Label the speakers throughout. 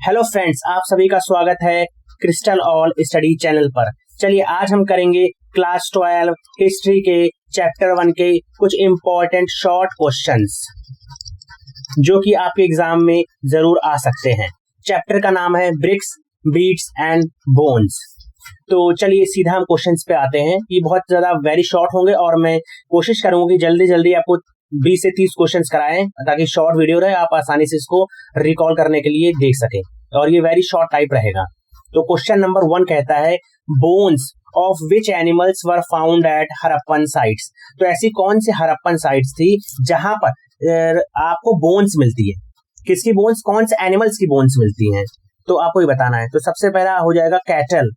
Speaker 1: Hello friends, आप सभी का स्वागत है क्रिस्टल ऑल स्टडी चैनल पर। चलिए आज हम करेंगे क्लास 12 हिस्ट्री के चैप्टर 1 के कुछ इंपॉर्टेंट शॉर्ट क्वेश्चंस जो कि आपके एग्जाम में जरूर आ सकते हैं। चैप्टर का नाम है ब्रिक्स, बीट्स एंड बोन्स। तो चलिए सीधा हम क्वेश्चंस पे आते हैं। ये बहुत ज्यादा वेरी शॉर्ट होंगे और मैं कोशिश करूंगा कि जल्दी जल्दी आपको 20 से 30 क्वेश्चंस कराएं ताकि शॉर्ट वीडियो रहे, आप आसानी से इसको रिकॉल करने के लिए देख सकें और ये वेरी शॉर्ट टाइप रहेगा। तो क्वेश्चन नंबर 1 कहता है bones of which animals were found at Harappan sites. तो ऐसी कौन सी हड़प्पन साइट्स थी जहां पर आपको बोन्स मिलती है? किसकी बोन्स, कौन से एनिमल्स की बोन्स मिलती हैं, तो आपको ये बताना है। तो सबसे पहला हो जाएगा कैटल,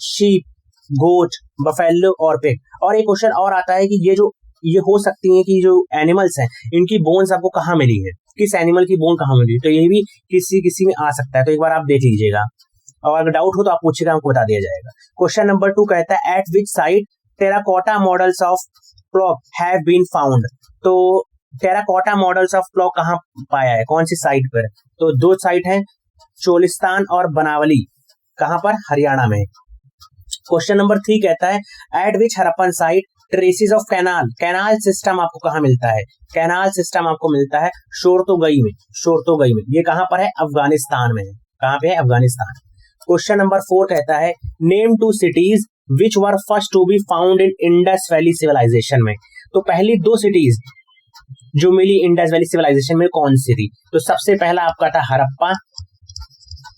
Speaker 1: शीप, गोट, बफेलो और पिग। और एक क्वेश्चन और आता है कि ये हो सकती है कि जो एनिमल्स हैं इनकी बोन्स आपको कहाँ मिली है, किस एनिमल की बोन कहाँ मिली, तो ये भी किसी में आ सकता है। तो एक बार आप देख लीजिएगा और अगर डाउट हो तो आप पूछिएगा, हमको बता दिया जाएगा। क्वेश्चन नंबर 2 कहता है at which site terracotta models of clock have been found. तो टेराकोटा मॉडल्स ऑफ क्लॉक कहाँ पाया है, कौन सी साइट पर? तो 2 साइट है, चोलिस्तान और बनावली। कहाँ पर? हरियाणा में। क्वेश्चन नंबर 3 कहता है at which Harappan site traces of canal system आपको कहाँ मिलता है? कैनाल सिस्टम आपको मिलता है शोरतोगई में। ये कहाँ पर है? अफगानिस्तान में है। कहाँ पे है? अफगानिस्तान। क्वेश्चन नंबर 4 कहता है name 2 cities which were first to be found in Indus valley civilisation में। तो पहली 2 सिटीज जो मिली इंडस वैली सिविलाइजेशन में कौन सी थी? तो सबसे पहला आपका था हड़प्पा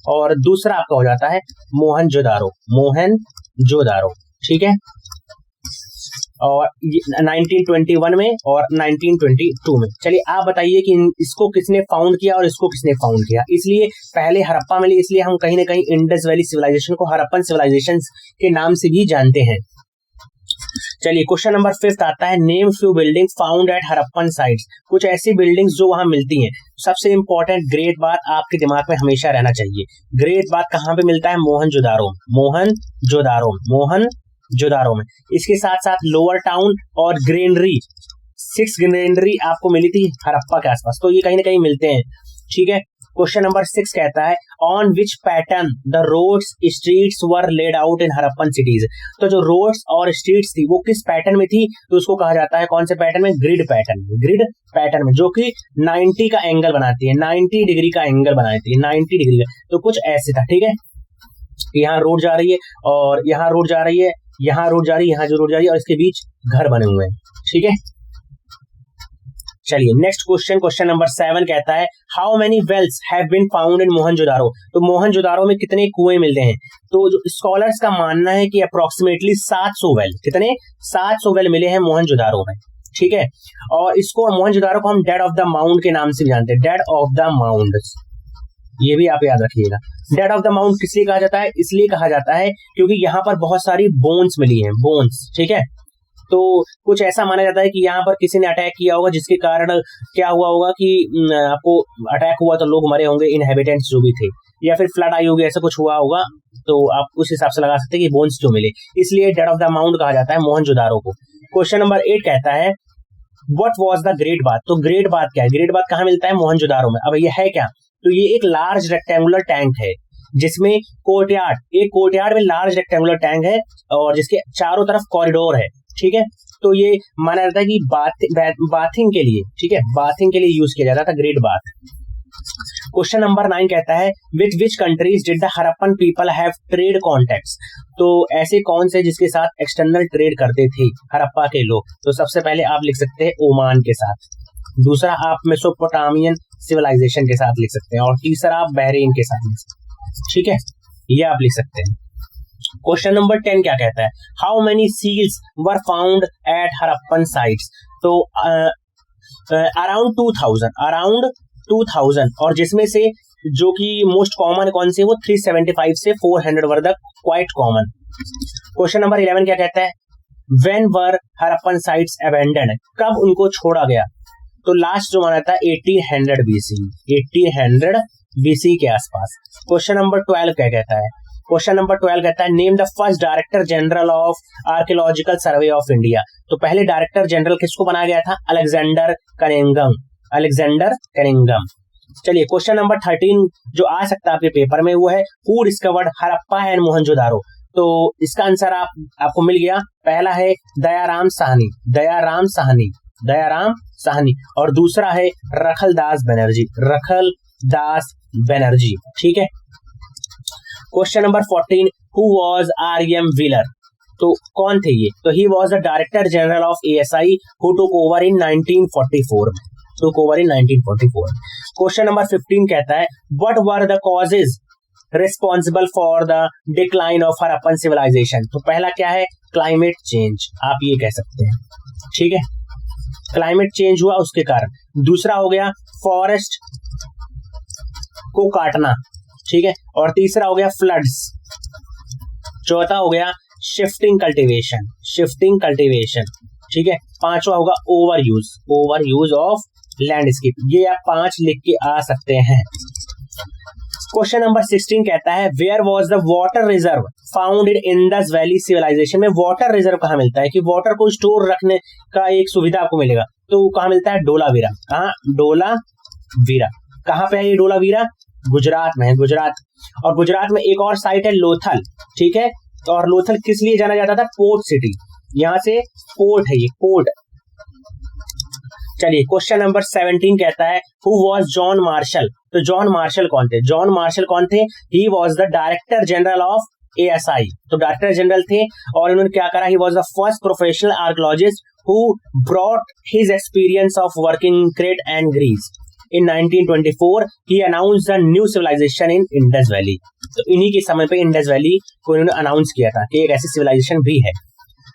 Speaker 1: और दूसरा आपका हो जाता है मोहनजोदारो। ठीक है, और 1921 में और 1922 में। चलिए आप बताइए कि इसको किसने फाउंड किया और इसको किसने फाउंड किया। इसलिए पहले हड़प्पा मिली, इसलिए हम कहीं ना कहीं इंडस वैली सिविलाइजेशन को हड़प्पन सिविलाइजेशन के नाम से भी जानते हैं। चलिए क्वेश्चन नंबर 5 आता है name few building found at Harappan sites. कुछ ऐसी बिल्डिंग्स जो वहां मिलती हैं। सबसे इंपॉर्टेंट ग्रेट बात आपके दिमाग में हमेशा रहना चाहिए, ग्रेट बात कहाँ पे मिलता है? मोहनजोदारो में। इसके साथ साथ लोअर टाउन और ग्रेनरी, 6 ग्रेनरी आपको मिली थी हड़प्पा के आसपास। तो ये कहीं ना कहीं मिलते हैं। ठीक है, क्वेश्चन नंबर 6 कहता है on which pattern the roads streets were laid out in Harappan cities. तो जो रोड्स और स्ट्रीट्स थी वो किस पैटर्न में थी? तो उसको कहा जाता है कौन से पैटर्न में? ग्रिड पैटर्न में, जो कि 90 का एंगल बनाती है, 90 डिग्री का एंगल बनाती है, 90 डिग्री का। तो कुछ ऐसे था। ठीक है, यहाँ रोड जा रही है और यहाँ रोड जा रही है, यहाँ रोड जा रही है, यहाँ जो रोड जा रही है और इसके बीच घर बने हुए हैं। ठीक है, चलिए नेक्स्ट क्वेश्चन नंबर 7 कहता है how many wells have been found in Mohenjodaro. तो मोहनजोदारो में कितने कुएं मिलते हैं? तो जो स्कॉलर्स का मानना है कि अप्रोक्सीमेटली 700 वेल, कितने? 700 वेल मिले हैं मोहनजोदारो में। ठीक है, और इसको मोहनजोदारो को हम डेड ऑफ द माउंड के नाम से भी जानते हैं, डेड ऑफ द माउंड। ये भी आप याद रखिएगा। डेड ऑफ द माउंट किसलिए कहा जाता है? इसलिए कहा जाता है क्योंकि यहाँ पर बहुत सारी बोन्स मिली हैं, बोन्स। ठीक है, तो कुछ ऐसा माना जाता है कि यहाँ पर किसी ने अटैक किया होगा जिसके कारण क्या हुआ होगा कि आपको अटैक हुआ तो लोग मरे होंगे, इनहेबिटेंट्स जो भी थे, या फिर फ्लड आई होगी, ऐसा कुछ हुआ होगा। तो आप उस हिसाब से लगा सकते हैं कि बोन्स जो मिले, इसलिए डेड ऑफ द माउंट कहा जाता है मोहनजोदारो को। क्वेश्चन नंबर 8 कहता है what was the great bath. तो ग्रेट बाथ क्या है? ग्रेट बाथ कहाँ मिलता है? मोहनजोदारो में। अब ये है क्या? तो ये एक लार्ज रेक्टेंगुलर टैंक है जिसमें कोर्टयार्ड में लार्ज रेक्टेंगुलर टैंक है और जिसके चारों तरफ कॉरिडोर है। ठीक है, तो ये माना जाता है कि बाथिंग के लिए, ठीक है, बाथिंग के लिए यूज किया जाता था ग्रेट बाथ। क्वेश्चन नंबर 9 कहता है with which countries did the Harappan people have trade contacts. तो ऐसे कौन से जिसके साथ एक्सटर्नल ट्रेड करते थे हड़प्पा के लोग? तो सबसे पहले आप लिख सकते हैं ओमान के साथ, दूसरा आप मेसोपोटामियन सिविलाइजेशन के साथ लिख सकते हैं और तीसरा आप बहरीन के साथ लिख सकते हैं। ठीक है, ये आप लिख सकते हैं। क्वेश्चन नंबर 10 क्या कहता है how many seals were found at Harappan sites. तो अराउंड 2000 और जिसमें से जो कि मोस्ट कॉमन कौन से, वो 375 से 400 were the quite common. Question number 11 क्या कहता है when were Harappan sites abandoned. कब उनको छोड़ा गया? तो लास्ट जो माना था 1800 BC के आसपास। क्वेश्चन नंबर 12 क्या कहता है? क्वेश्चन नंबर 12 कहता है name the first director general of archaeological survey of India. तो पहले डायरेक्टर जनरल किसको बनाया गया था? Alexander Cunningham. चलिए क्वेश्चन नंबर 13 जो आ सकता है आपके पेपर में वो है who discovered Harappa and Mohenjodaro. तो इसका आंसर आपको मिल गया। पहला है दयाराम साहनी, दयाराम साहनी, दयाराम साहनी, और दूसरा है रखलदास बनर्जी, रखलदास बनर्जी। ठीक है। Question number 14 who was R M. Wheeler. तो कौन थे ये? तो he was the director general of ASI who took over in 1944 में, took over in 1944। Question number 15 कहता है what were the causes responsible for the decline of Harappan civilisation. तो पहला क्या है? क्लाइमेट चेंज, आप ये कह सकते हैं। ठीक है, क्लाइमेट चेंज हुआ उसके कारण। दूसरा हो गया फॉरेस्ट को काटना। ठीक है, और तीसरा हो गया फ्लड्स। चौथा हो गया शिफ्टिंग कल्टीवेशन, शिफ्टिंग कल्टीवेशन। ठीक है, पांचवा होगा over use, over use of landscape. ये आप 5 लिख के आ सकते हैं। क्वेश्चन नंबर 16 कहता है where was the water reserve found in Indus valley civilisation. में वाटर रिजर्व कहाँ मिलता है कि वाटर को स्टोर रखने का एक सुविधा आपको मिलेगा, तो कहाँ मिलता है? डोलावीरा। कहाँ? डोलावीरा। कहाँ पे है ये डोलावीरा? गुजरात में है, गुजरात। और गुजरात में एक और साइट है लोथल। ठीक है, और लोथल किस लिए जाना जाता था? पोर्ट सिटी, यहां से पोर्ट है ये, पोर्ट। चलिए क्वेश्चन नंबर 17 कहता है हु वाज जॉन मार्शल। तो जॉन मार्शल कौन थे? जॉन मार्शल कौन थे? He was the director general of ASI. तो डायरेक्टर जनरल थे और इन्होंने क्या करा? He was the first professional archaeologist who brought his experience of working in Crete and Greece. In 1924 he announced a new civilization in Indus Valley। तो इन्हीं के समय पे इंडस वैली को इन्होंने अनाउंस किया था कि एक ऐसी सिविलाइजेशन भी है।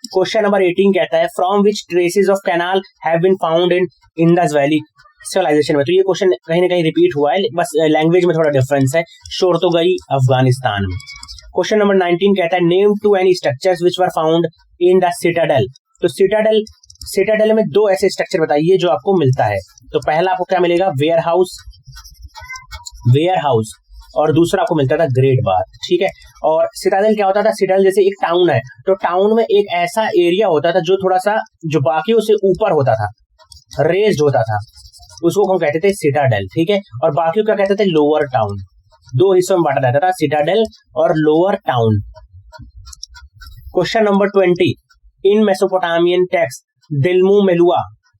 Speaker 1: क्वेश्चन नंबर 18 कहता है from which traces of canal have been found in Indus valley civilisation में। तो ये क्वेश्चन कहीं ना कहीं रिपीट हुआ है, बस लैंग्वेज में थोड़ा डिफरेंस है। शोर तो गई अफगानिस्तान में। क्वेश्चन नंबर 19 कहता है name two any structures which were found in the citadel. तो सिटाडेल में 2 ऐसे स्ट्रक्चर बताइए जो आपको मिलता है। तो पहला आपको क्या मिलेगा? वेयर हाउस, वेयर हाउस, और दूसरा आपको मिलता था ग्रेट बाथ। ठीक है, और सिटाडेल क्या होता था? सिटाडेल जैसे एक टाउन है, तो टाउन में एक ऐसा एरिया होता था जो थोड़ा सा जो बाकियों से ऊपर होता था, रेज्ड होता था, उसको हम कहते थे सिटाडेल। ठीक है, और बाकियों क्या कहते थे? Lower town. 2 हिस्सों में बांटा जाता था, सिटाडेल और lower town. Question number 20 in Mesopotamian text Dilmun Meluhha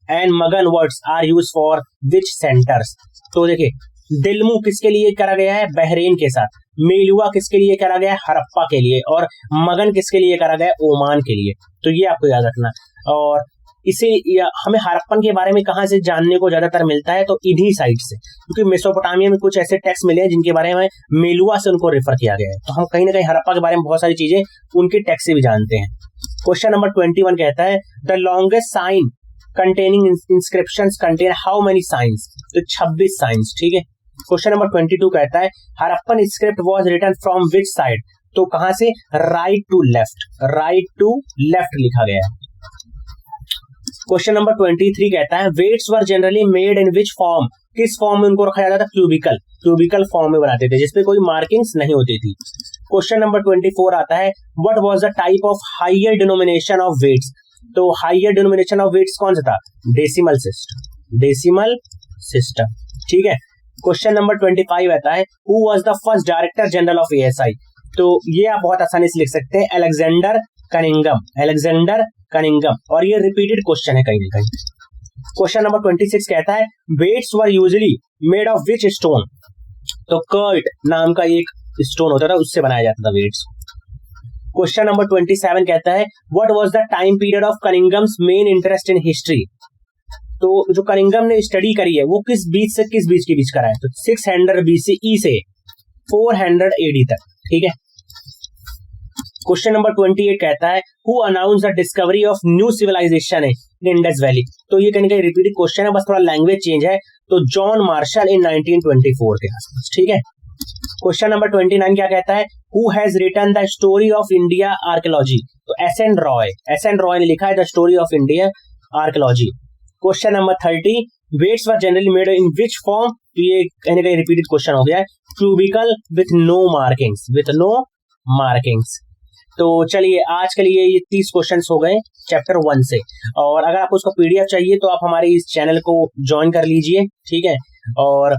Speaker 1: and Magan words are use for which centres. तो देखिए दिल्मू किसके लिए करा गया है? बहरीन के साथ। मेलुआ किसके लिए करा गया है? हड़प्पा के लिए। और मगन किसके लिए करा गया है? ओमान के लिए। तो ये आपको याद रखना। और इसे हमें हड़प्पन के बारे में कहाँ से जानने को ज्यादातर मिलता है? तो इन्हीं साइड से, क्योंकि मेसोपोटामिया में कुछ ऐसे टेक्स्ट मिले हैं जिनके बारे में मेलुआ से उनको रेफर किया गया है। तो हम कहीं ना कहीं हड़प्पा के बारे में बहुत सारी चीजें उनके टेक्स्ट से भी जानते हैं। क्वेश्चन नंबर 21 कहता है the longest sign containing inscriptions contain how many signs. तो 26 साइंस। ठीक है। क्वेश्चन नंबर 22 कहता है Harappan script was written from which side. तो कहां से? Right to left, right to left लिखा गया है। क्वेश्चन नंबर 23 कहता है weights were generally made in which form. किस फॉर्म में उनको रखा जाता था? क्यूबिकल, क्यूबिकल फॉर्म में बनाते थे जिसपे कोई मार्किंग्स नहीं होती थी। क्वेश्चन नंबर 24 आता है what was the type of higher denomination of weights. तो हायर डिनोमिनेशन ऑफ वेट्स कौन सा था? Decimal system, decimal system. ठीक है। क्वेश्चन नंबर 25 आता है who was the first director general of ASI. तो ये आप बहुत आसानी से लिख सकते हैं अलेक्जेंडर कनिंगम, अलेक्जेंडर कनिंगम। और ये रिपीटेड क्वेश्चन है कहीं ना कहीं। क्वेश्चन नंबर 26 कहता है weights were usually made of which stone. तो कर्ट नाम का एक स्टोन होता था, उससे बनाया जाता था वेट्स। क्वेश्चन नंबर 27 कहता है what was the time period of Cunningham's main interest in history. तो जो कनिंगम ने स्टडी करी है वो किस बीच से किस बीच के बीच करा है? तो 600 BCE से 400 AD तक। ठीक है। क्वेश्चन नंबर 28 कहता है who announce the discovery of new civilisation in Indus valley. तो ये कहीं रिपीटेड क्वेश्चन है, बस थोड़ा लैंग्वेज चेंज है। तो जॉन मार्शल इन 1924 के आसपास। ठीक है। क्वेश्चन नंबर 29 क्या कहता है who has written the story of India archaeology. तो एस.एन. रॉय ने लिखा है the story of India archaeology. Question number 30 weights were generally made in which form. तो ये कहीं ना कहीं रिपीटेड क्वेश्चन हो गया है। Cubical with no markings, with no markings. तो चलिए आज के लिए ये 30 क्वेश्चंस हो गए चैप्टर 1 से। और अगर आपको उसका PDF चाहिए तो आप हमारे इस चैनल को ज्वाइन कर लीजिए। ठीक है। और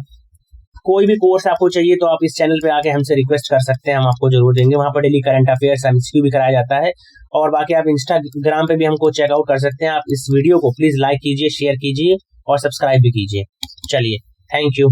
Speaker 1: कोई भी कोर्स आपको चाहिए तो आप इस चैनल पे आके हमसे रिक्वेस्ट कर सकते हैं, हम आपको जरूर देंगे। वहाँ पर डेली करंट अफेयर्स एमसीक्यू भी कराया जाता है। और बाकी आप इंस्टाग्राम पे भी हमको चेकआउट कर सकते हैं। आप इस वीडियो को प्लीज लाइक कीजिए, शेयर कीजिए और सब्सक्राइब भी कीजिए। चलिए, थैंक यू।